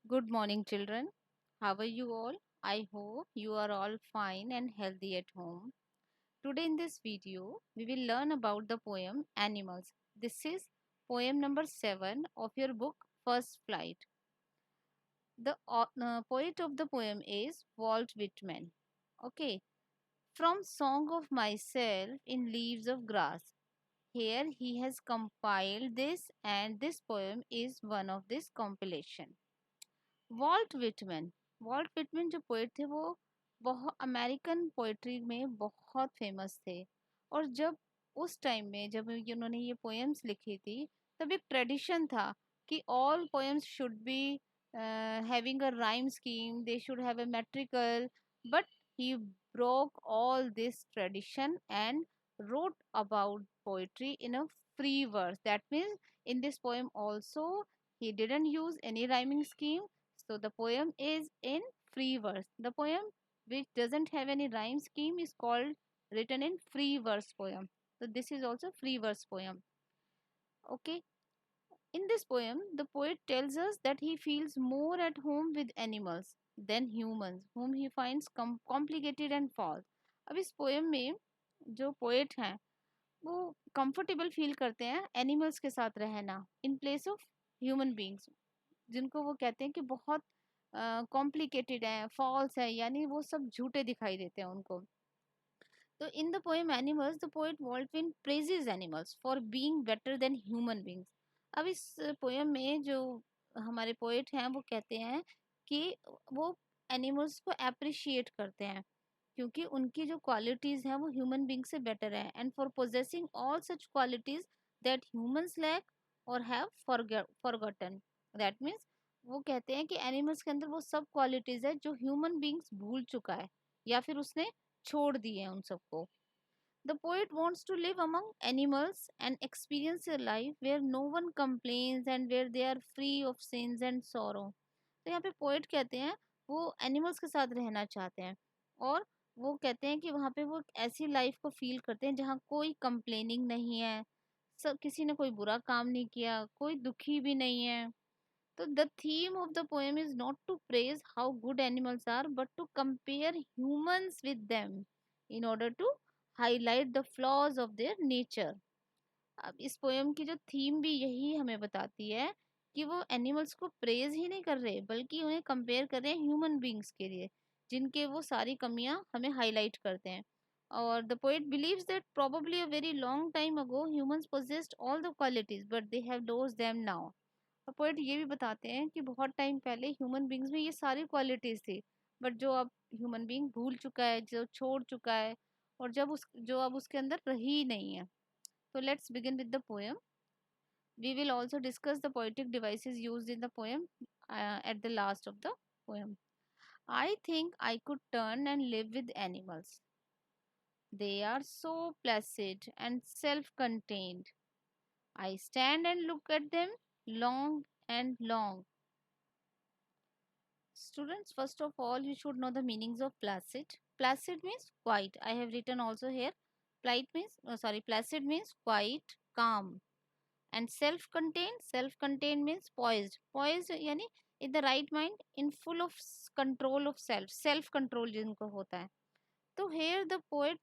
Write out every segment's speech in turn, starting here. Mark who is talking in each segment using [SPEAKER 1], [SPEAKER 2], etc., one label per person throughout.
[SPEAKER 1] Good morning, children. How are you all? I hope you are all fine and healthy at home. Today, in this video, we will learn about the poem Animals. This is poem number 7 of your book First Flight. The poet of the poem is Walt Whitman. Okay, from Song of Myself in Leaves of Grass. Here he has compiled this, and this poem is one of this compilation. Walt Whitman Walt Whitman जो poet थे वो बहुत American poetry में बहुत famous थे। और जब उस टाइम में जब उन्होंने ये पोएम्स लिखी थी तब एक ट्रेडिशन था कि all poems should be having a rhyme scheme, they should have a metrical, but he broke all this tradition and wrote about poetry in a free verse. That means in this poem also he didn't use any rhyming scheme, so the poem is in free verse. The poem which doesn't have any rhyme scheme is called written in free verse poem. So this is also free verse poem. Okay. In this poem, the poet tells us that he feels more at home with animals than humans, whom he finds complicated and false. अब इस poem में जो poet हैं वो comfortable feel करते हैं animals के साथ रहना in place of human beings, जिनको वो कहते हैं कि बहुत कॉम्प्लिकेटेड है, फॉल्स है, यानी वो सब झूठे दिखाई देते हैं उनको। तो in the poem Animals the poet Walt Whitman praises animals for being better than human beings. अब इस पोएम में जो हमारे पोएट हैं वो कहते हैं कि वो एनिमल्स को अप्रिशिएट करते हैं क्योंकि उनकी जो क्वालिटीज हैं वो ह्यूमन बींग से बेटर है, and for possessing all such qualities that humans lack or have forgotten. That means वो कहते हैं कि एनिमल्स के अंदर वो सब क्वालिटीज है जो ह्यूमन बींग्स भूल चुका है या फिर उसने छोड़ दिए हैं उन सबको। The poet wants to live among animals and experience a life where no one complains and where they are free of sins and sorrow. तो यहाँ पे पोएट कहते हैं वो एनिमल्स के साथ रहना चाहते हैं और वो कहते हैं कि वहाँ पे वो ऐसी लाइफ को फील करते हैं जहाँ कोई कंप्लेनिंग नहीं है, सब किसी ने कोई बुरा काम नहीं किया, कोई दुखी भी नहीं है। तो the theme of the poem is not to praise how good animals are, but to compare humans with them in order to highlight the flaws of their nature. अब इस पोएम की जो थीम भी यही हमें बताती है कि वो एनिमल्स को प्रेज ही नहीं कर रहे बल्कि उन्हें कंपेयर कर रहे हैं ह्यूमन बींग्स के लिए जिनके वो सारी कमियां हमें हाईलाइट करते हैं। और the poet believes that probably a very long time ago humans possessed all the qualities but they have lost them now. और पोएट ये भी बताते हैं कि बहुत टाइम पहले ह्यूमन बींग्स में ये सारी क्वालिटीज थी, बट जो अब ह्यूमन बींग भूल चुका है, जो छोड़ चुका है, और जब उस जो अब उसके अंदर रही ही नहीं है। तो let's begin with the poem. We will also discuss the poetic devices used in the poem at the last of the poem. I think I could turn and live with animals. They are so placid and self contained. I stand and look at them long and long. Students, first of all, you should know the meanings of placid. Placid means quiet. I have written also here. Placid means quiet, calm. And self-contained means poised यानी in the right mind, in full of control of self control जिनको होता है। तो here the poet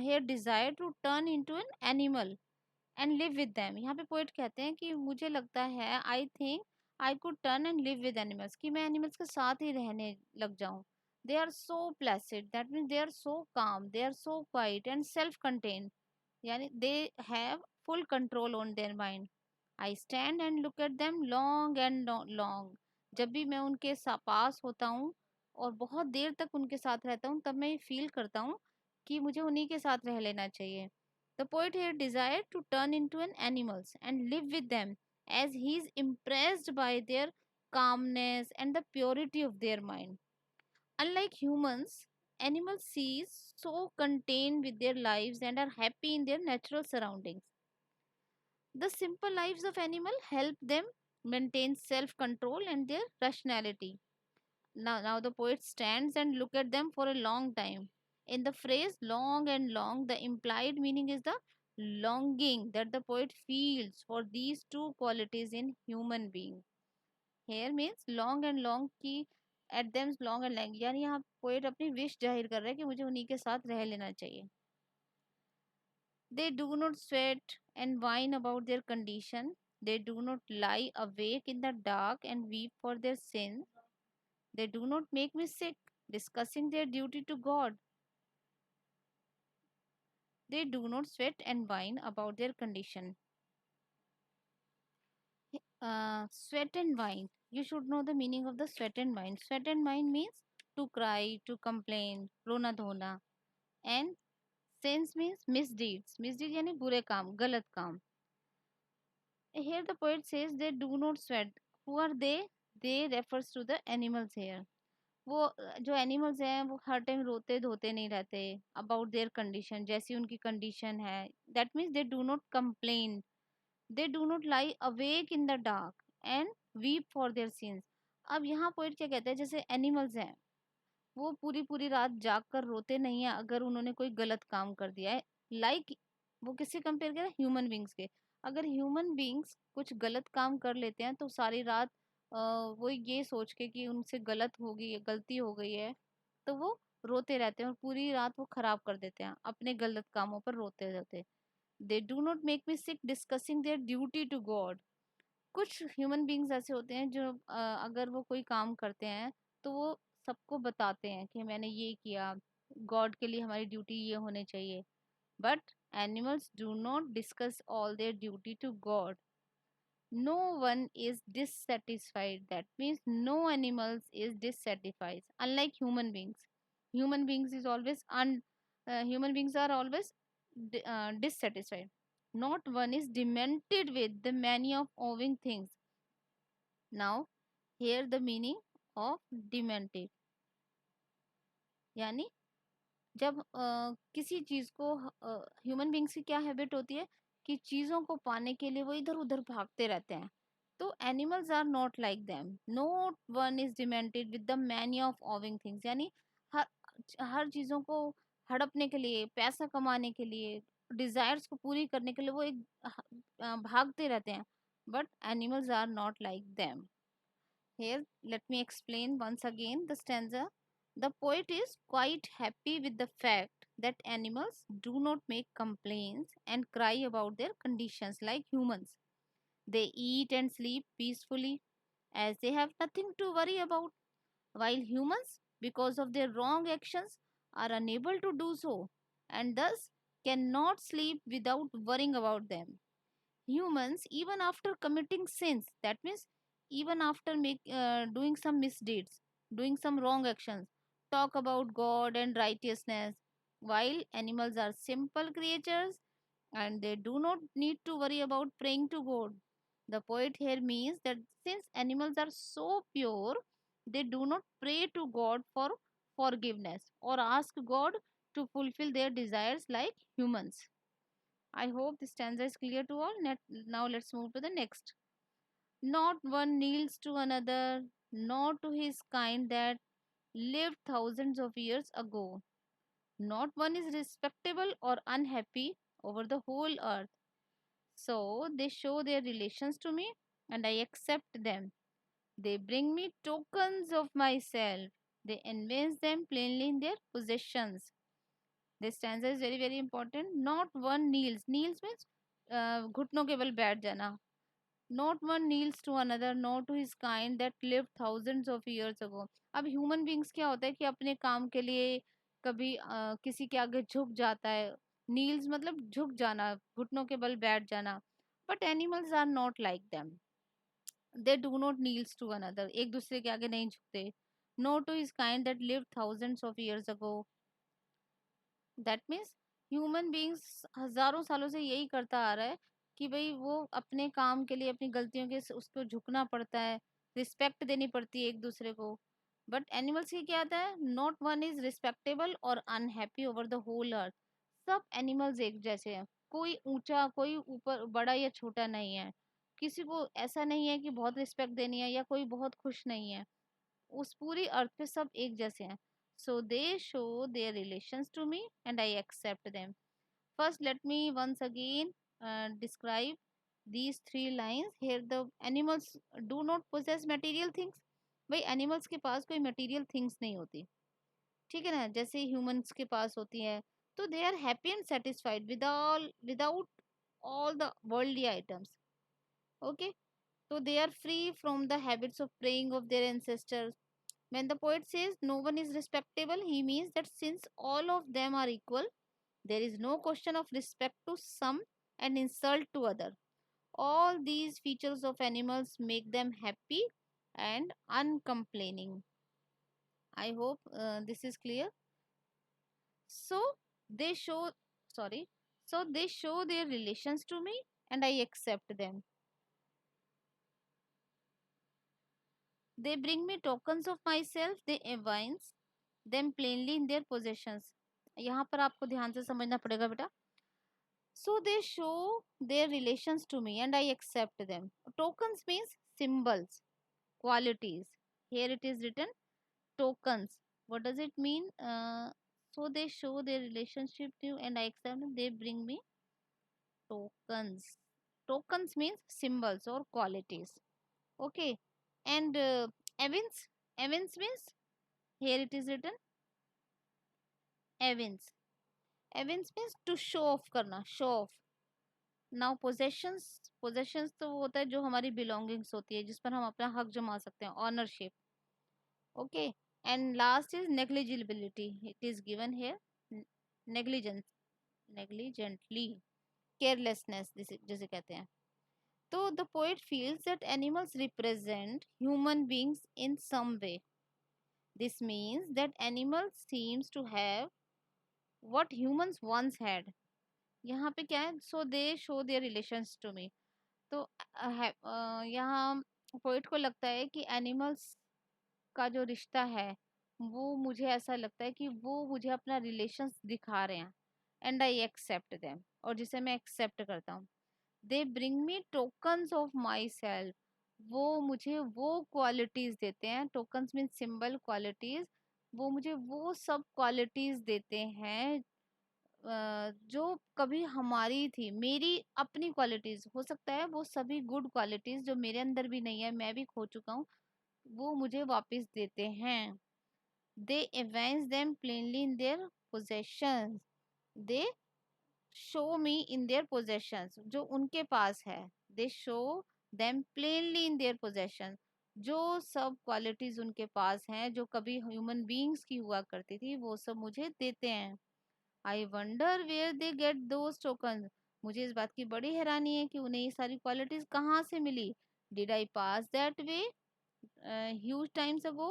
[SPEAKER 1] here desire to turn into an animal and live with them। यहाँ पे poet कहते हैं कि मुझे लगता है I think I could turn and live with animals, कि मैं एनिमल्स के साथ ही रहने लग जाऊं। They are so placid, that means they are so calm, they are so quiet and self contained, यानी they have full control on their mind. I stand and look at them long and long. जब भी मैं उनके पास होता हूँ और बहुत देर तक उनके साथ रहता हूँ तब मैं ये फील करता हूँ कि मुझे उन्हीं के साथ रह लेना चाहिए। The poet here desired to turn into an animals and live with them as he is impressed by their calmness and the purity of their mind. Unlike humans, animals seem so contained with their lives and are happy in their natural surroundings. The simple lives of animal help them maintain self-control and their rationality. Now the poet stands and look at them for a long time. In the phrase long and long, the implied meaning is the longing that the poet feels for these two qualities in human being. Here means long and long key at them's long and long, यानी यहाँ poet अपनी wish जाहिर कर रहा है कि मुझे उन्हीं के साथ रह लेना चाहिए. They do not sweat and whine about their condition. They do not lie awake in the dark and weep for their sins. They do not make me sick, discussing their duty to God. They do not sweat and whine about their condition. Sweat and whine. You should know the meaning of the sweat and whine. Sweat and whine means to cry, to complain, rona dhona. And sins means misdeeds. Misdeed yani बुरे काम, गलत काम. Here the poet says they do not sweat. Who are they? They refers to the animals here. वो जो animals हैं वो हर time रोते धोते नहीं रहते अबाउट देयर कंडीशन, जैसी उनकी कंडीशन है. That means they do not complain, they do not lie awake in the dark and weep for their since. अब यहाँ पोइट क्या कहता है, जैसे एनिमल्स हैं वो पूरी पूरी रात जाग कर रोते नहीं है अगर उन्होंने कोई गलत काम कर दिया है. लाइक वो किससे कंपेयर करें, ह्यूमन बींग्स के. अगर ह्यूमन बींग्स कुछ गलत काम कर लेते हैं तो सारी रात वो ये सोच के कि उनसे गलत हो गई है, गलती हो गई है, तो वो रोते रहते हैं और पूरी रात वो खराब कर देते हैं अपने गलत कामों पर रोते रहते. They do not make me sick discussing their duty to God. कुछ ह्यूमन बींग्स ऐसे होते हैं जो अगर वो कोई काम करते हैं तो वो सबको बताते हैं कि मैंने ये किया, गॉड के लिए हमारी ड्यूटी ये होने चाहिए. But animals do not discuss all their duty to God. No one is dissatisfied. That means no animals is dissatisfied, unlike human beings. Human beings are always dissatisfied. Not one is demented with the many of owing things. Now here the meaning of demented, यानी जब किसी चीज को, human beings की क्या habit होती है कि चीजों को पाने के लिए वो इधर उधर भागते रहते हैं. तो animals are not like them. Not one is demented with the mania of owning things, यानी हर हर चीजों को हड़पने के लिए, पैसा कमाने के लिए, डिजायर्स को पूरी करने के लिए वो एक भागते रहते हैं. But animals are not like them. Here, let me explain once again the stanza. The poet is quite happy with the fact that animals do not make complaints and cry about their conditions like humans. They eat and sleep peacefully as they have nothing to worry about, while humans, because of their wrong actions, are unable to do so and thus cannot sleep without worrying about them. Humans, even after committing sins, that means even after doing some misdeeds, doing some wrong actions, talk about God and righteousness, while animals are simple creatures and they do not need to worry about praying to God. The poet here means that since animals are so pure, they do not pray to God for forgiveness or ask God to fulfill their desires like humans. I hope this stanza is clear to all. Now let's move to the next. Not one kneels to another, nor to his kind that lived thousands of years ago. Not one is respectable or unhappy over the whole earth. So they show their relations to me, and I accept them. They bring me tokens of myself. They evince them plainly in their possessions. This stanza is very very important. Not one kneels. Kneels means घुटनों के बल बैठ जाना. Not one kneels to another, nor to his kind that lived thousands of years ago. अब human beings क्या होता है कि अपने काम के लिए कभी किसी के आगे झुक जाता है. नील्स मतलब झुक जाना, घुटनों के बल बैठ जाना. But animals are not like them. They do not kneels to another, एक दूसरे के आगे नहीं झुकते. No to his kind that lived thousands of years ago. That means human beings हजारों सालों से यही करता आ रहा है कि भाई वो अपने काम के लिए अपनी गलतियों के उसको झुकना पड़ता है, रिस्पेक्ट देनी पड़ती है एक दूसरे को. बट एनिमल्स की क्या आता है, not one is respectable or unhappy over the whole earth. सब एनिमल्स एक जैसे हैं, कोई ऊंचा कोई ऊपर बड़ा या छोटा नहीं है. किसी को ऐसा नहीं है कि बहुत रिस्पेक्ट देनी है या कोई बहुत खुश नहीं है. उस पूरी अर्थ पे सब एक जैसे हैं. So they show their relations to me and I accept them. First, let me once again describe. these three lines here the animals do not possess material things. भाई एनिमल्स के पास कोई मटेरियल थिंग्स नहीं होती, ठीक है ना, जैसे humans के पास होती है। तो they are happy and satisfied without all the worldly items. Okay, so they are free from the habits of praying of their ancestors. When the poet says no one is respectable, he means that since all of them are equal, there is no question of respect to some and insult to other. All these features of animals make them happy and uncomplaining. I hope this is clear. So they show, sorry, so they show their relations to me and I accept them. They bring me tokens of myself, they evince them plainly in their possessions. यहाँ पर आपको ध्यान से समझना पड़ेगा बेटा. So they show their relations to me and I accept them. Tokens means symbols, qualities. Here it is written tokens. What does it mean? So they show their relationship to you and I accept them. They bring me tokens. Tokens means symbols or qualities. Okay. And evince. Evince means here it is written evince. Evince means to show off करना, show off. Now possessions तो वो होता है जो हमारी belongings होती है, जिस पर हम अपना हक जमा सकते हैं, ownership. Okay. And last is negligibility. It is given here negligence, negligently, carelessness जैसे कहते हैं. तो the poet feels that animals represent human beings in some way. This means that animals seems to have what humans once had. यहाँ पे क्या है, so they show their relations to me. तो यहाँ पोइट को लगता है कि एनिमल्स का जो रिश्ता है वो मुझे ऐसा लगता है कि वो मुझे अपना रिलेशंस दिखा रहे हैं एंड आई एक्सेप्ट देम, और जिसे मैं एक्सेप्ट करता हूँ. They bring me tokens of my self. वो मुझे वो क्वालिटीज देते हैं, टोकन्स मीन सिंबल क्वालिटीज. वो मुझे वो सब क्वालिटीज देते हैं जो कभी हमारी थी, मेरी अपनी क्वालिटीज हो सकता है, वो सभी गुड क्वालिटीज जो मेरे अंदर भी नहीं है, मैं भी खो चुका हूँ, वो मुझे वापस देते हैं. They evince them plainly in their possessions. They show me in their possessions, जो उनके पास है. They show them plainly in their possessions. जो सब क्वालिटीज उनके पास हैं जो कभी ह्यूमन बीइंग्स की हुआ करती थी, वो सब मुझे देते हैं. I wonder where they get those token. मुझे इस बात की बड़ी हैरानी है कि उन्हें ये सारी क्वालिटीज कहाँ से मिली. Did I pass that way huge times ago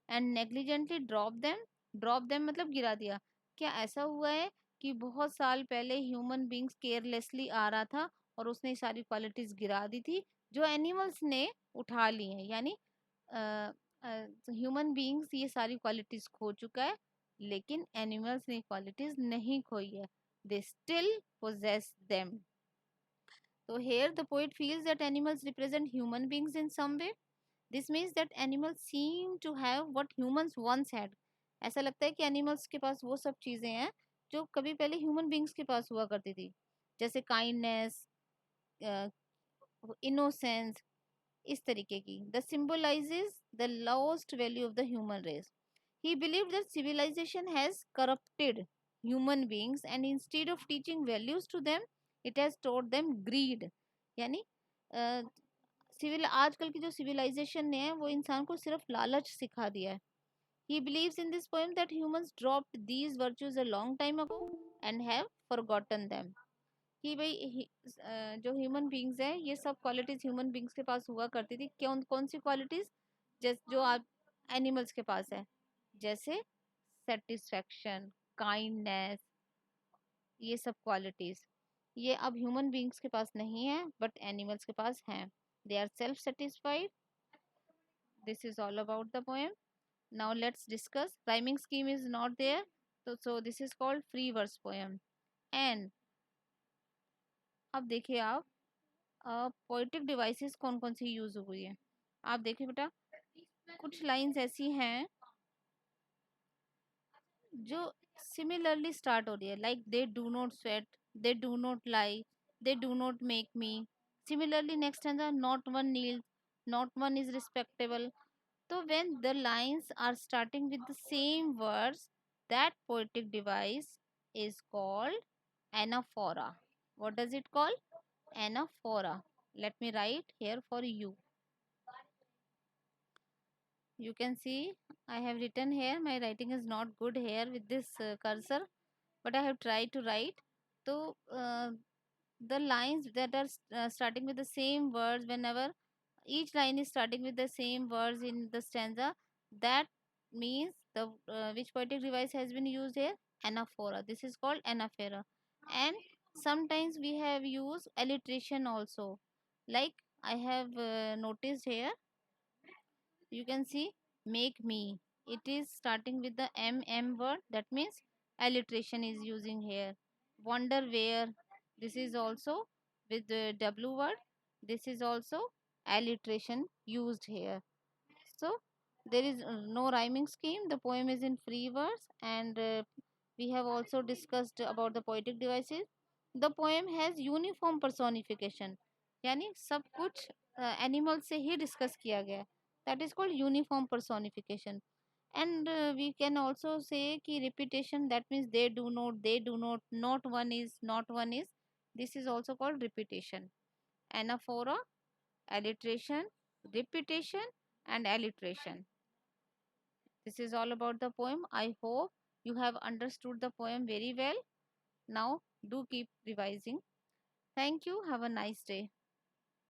[SPEAKER 1] and negligently drop them मतलब गिरा दिया. क्या ऐसा हुआ है कि बहुत साल पहले ह्यूमन बींग्स केयरलेसली आ रहा था और उसने ये सारी क्वालिटीज गिरा दी थी जो एनिमल्स ने उठा ली हैं, यानी ह्यूमन बींग्स ये सारी क्वालिटीज खो चुका है लेकिन एनिमल्स ने क्वालिटीज नहीं खोई है. They still possess them. So here the poet feels that animals represent human beings in some way. This means that animals seem to have what humans once had. ऐसा लगता है कि एनिमल्स के पास वो सब चीजें हैं जो कभी पहले ह्यूमन बींग्स के पास हुआ करती थी, जैसे काइंडनेस, इनोसेंस, इस तरीके की. The symbolises the lost value of the human race. He believed that civilization has corrupted human beings and instead of teaching values to them, it has taught them greed. यानी civil आजकल की जो civilisation है वो इंसान को सिर्फ लालच सिखा दिया है. He believes in this poem that humans dropped these virtues a long time ago and have forgotten them. कि भाई जो ह्यूमन बींग्स है ये सब क्वालिटीज ह्यूमन बींग्स के पास हुआ करती थी. कौन कौन सी क्वालिटीज जो आप एनिमल्स के पास है, जैसे सेटिस्फैक्शन, काइंडनेस, ये सब क्वालिटीज ये अब ह्यूमन बींग्स के पास नहीं है बट एनिमल्स के पास हैं. They are self satisfied. This is all about the poem. Now let's discuss. Rhyming scheme is not there, so this is called free verse poem. And अब देखिए आप पोएटिक डिवाइसेस कौन कौन सी यूज हुई है. आप देखिए बेटा, कुछ लाइंस ऐसी हैं जो सिमिलरली स्टार्ट हो रही है, like they do not sweat, they do not lie, they do not make me Similarly, next stanza, not one kneels, not one is respectable. So when the lines are starting with the same words, that poetic device is called anaphora. What does it call? Anaphora. Let me write here for you. You can see I have written here. My writing is not good here with this cursor, but I have tried to write. So the lines that are starting with the same words, whenever each line is starting with the same words in the stanza, that means the which poetic device has been used here? Anaphora. This is called anaphora. And sometimes we have used alliteration also, like I have noticed here. You can see make me, it is starting with the mm word, that means alliteration is using here. Wonder where, this is also with the w word, this is also alliteration used here. So there is no rhyming scheme, the poem is in free verse. And we have also discussed about the poetic devices. The poem has uniform personification, यानी सब कुछ animal से ही discuss किया गया है, that is called uniform personification. And we can also say कि repetition, that means they do not, they do not, not one is, not one is, this is also called repetition. Anaphora, alliteration, repetition, and alliteration. This is all about the poem. I hope you have understood the poem very well. Now, do keep revising. Thank you. Have a nice day.